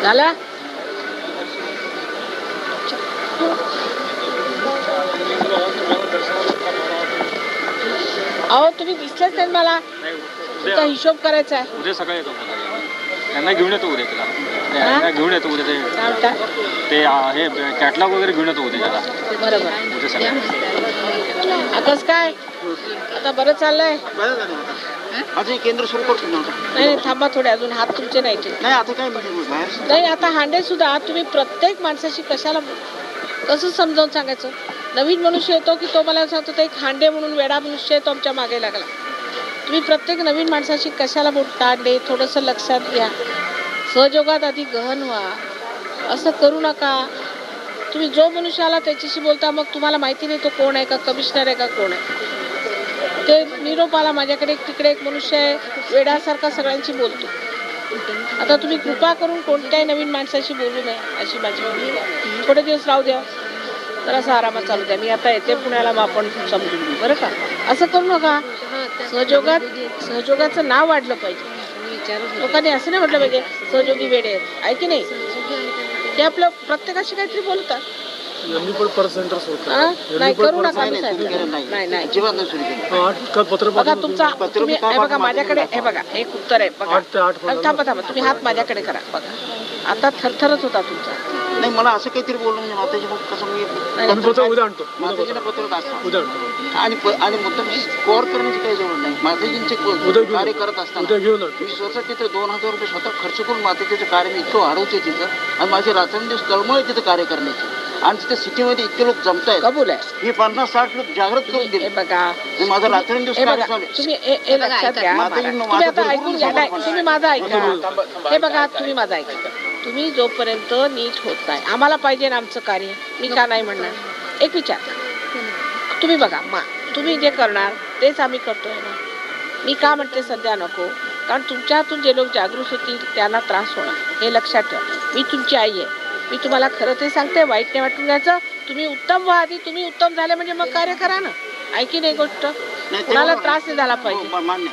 झाला. अहो तुम्ही दिसलेच नाही मला. तुमचा हिशोब करायचा आहे. उद्या सकाळी येतो. त्यांना घेऊन येतो उद्या तिला. त्यांना घेऊन येतो उद्या ते हे कॅटलॉग वगैरे घेऊन येतो उद्या त्याला. बरोबर. उद्या सकाळी. आताच काय आता बरं चाललंय. अजून केंद्र सुरू करतो ना. नाही थांबा थोडे अजून हात तुमचे नाही. नाही आता काय बाहेर नाही आता हांडे सुद्धा तुम्ही प्रत्येक माणसाशी कशाला कसं समजावून सांगायचं. नवीन मनुष्य येतो की तो मला सांगतो ते एक हांडे म्हणून वेडा मनुष्य आहे तो आमच्या मागे लागला. तुम्ही प्रत्येक नवीन माणसाशी कशाला बोलता. हांडे थोडंसं लक्षात घ्या. सहयोगात आधी गहन व्हा. असं करू नका. तुम्ही जो मनुष्य आला त्याच्याशी बोलता मग तुम्हाला माहिती नाही तो कोण आहे का कमिशनर आहे का कोण आहे. ते निरोप आला माझ्याकडे तिकडे एक मनुष्य आहे वेड्यासारखा सगळ्यांशी बोलतो. आता तुम्ही कृपा करून कोणत्याही नवीन माणसाशी बोलू नये अशी माझी विनंती. थोडे दिवस राहू द्या. जरासं आरामात चालू द्या. मी आता येते पुण्याला मग आपण समजून घेऊ बरं का. असं करू नका. सहयोगाचं नाव वाढलं पाहिजे. लोकांनी असं नाही म्हटलं पाहिजे सहयोगी वेडे आहेत आहे की नाही. ते आपलं प्रत्येकाशी काहीतरी बोलतात. नाही करू नका. नाही बघा तुमचा तुम्ही हे बघा माझ्याकडे हे बघा एक उत्तर आहे बघा. थांबा तुम्ही हात माझ्याकडे करा बघा. आता थरथरच होता तुमचा. नाही मला असं काहीतरी बोलणं म्हणजे माताजी मग कसं मी माताजीला पत्रक असतं आणि मुद्दाम स्कोअर करण्याची काही जरूर नाही. माताजींचे कार्य करत असताना मी स्वतः तिथे 2000 रुपये स्वतः खर्च करून माताजीचं कार्य मी इतकं वाढवते तिथं आणि माझे रात्रंदिवस तळमळ तिथं कार्य करण्याची. आणि तिथे सिटीमध्ये इतके लोक जमतायत कबूल आहे. मी 50-60 लोक जागृत करून दिले बघा. माझं रात्रंदिवस कार्य चालू. तुम्ही हे लक्षात घ्या. तुम्ही आता ऐकून घ्या. तुम्ही माझं ऐका. हे बघा तुम्ही माझं ऐका. तुम्ही जोपर्यंत नीट होत नाही आम्हाला पाहिजे ना आमचं कार्य. मी का नाही म्हणणार. एक विचार तुम्ही बघा तुम्ही जे करणार तेच आम्ही करतोय ना. मी का म्हणते सध्या नको कारण तुमच्या हातून जे लोक जागृत होतील त्यांना त्रास होणार हे लक्षात ठेवा. मी तुमची आई आहे. मी तुम्हाला खरं ते सांगते वाईट नाही वाटून घ्यायचं. तुम्ही उत्तम व्हा आधी. तुम्ही उत्तम झाले म्हणजे मग कार्य करा ना. ऐकी नाही गोष्ट कुणाला त्रास नाही झाला पाहिजे.